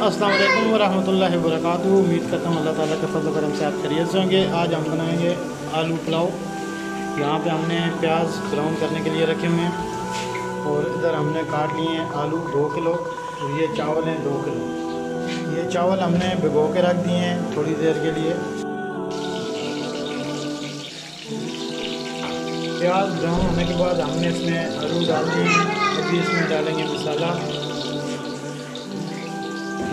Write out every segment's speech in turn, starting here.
अस्सलाम वालेकुम वरहमतुल्लाहि वबरकातुहू। उम्मीद करता हूँ अल्लाह ताला के फज़ल व करम से आप खैरियत से होंगे। आज हम बनाएंगे आलू पुलाव। यहाँ पे हमने प्याज ब्राउन करने के लिए रखे हुए हैं और इधर हमने काट लिए हैं आलू 2 किलो और ये चावल हैं 2 किलो। ये चावल हमने भिगो के रख दिए हैं थोड़ी देर के लिए। प्याज ब्राउन होने के बाद हमने इसमें आलू डाल दिए हैं। अभी इसमें डालेंगे मसाला।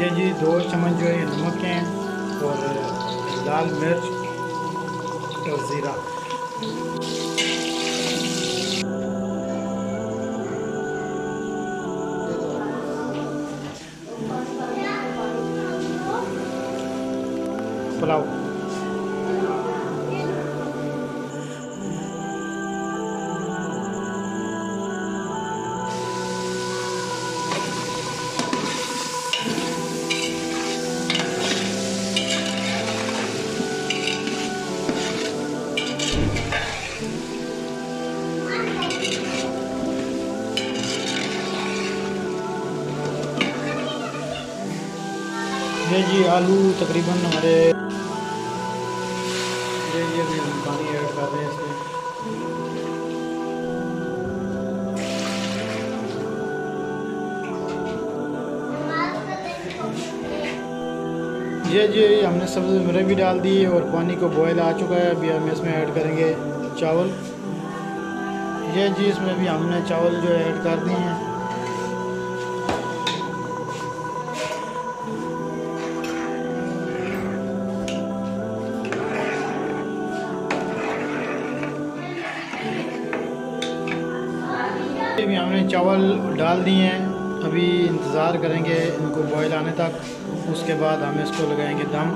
ये जी 2 चम्मच जो है नमक हैं और लाल मिर्च और ज़ीरा। पुलाव ये जी आलू तकरीबन हमारे ये भी हम पानी ऐड कर रहे हैं इसमें। ये जी हमने सब्ज़ी मिर्च भी डाल दी और पानी को बॉयल आ चुका है। अभी हम इसमें ऐड करेंगे चावल। ये जी इसमें भी हमने चावल जो ऐड कर दिए हैं। भी हमने चावल डाल दिए हैं। अभी इंतज़ार करेंगे इनको बॉयल आने तक। उसके बाद हम इसको लगाएंगे दम।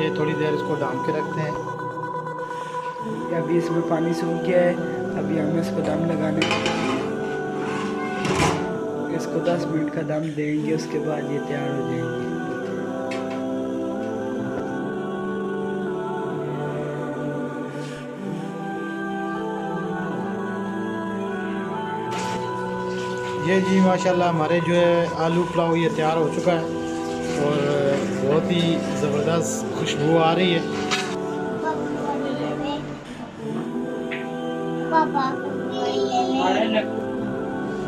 ये थोड़ी देर इसको दम के रखते हैं। अभी इसमें पानी सूख गया है। अभी हम इसको दम लगाने इसको 10 मिनट का दम देंगे। उसके बाद ये तैयार हो जाएंगे। ये जी माशाल्लाह हमारे जो है आलू पुलाव ये तैयार हो चुका है और बहुत ही ज़बरदस्त खुशबू आ रही है।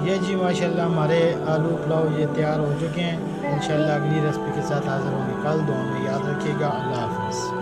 ये जी माशाल्लाह हमारे आलू पुलाव ये तैयार हो चुके हैं। इंशाल्लाह अगली रेसिपी के साथ हाज़िर होंगे कल। दुआ में याद रखिएगा। अल्लाह हाफ़िज़।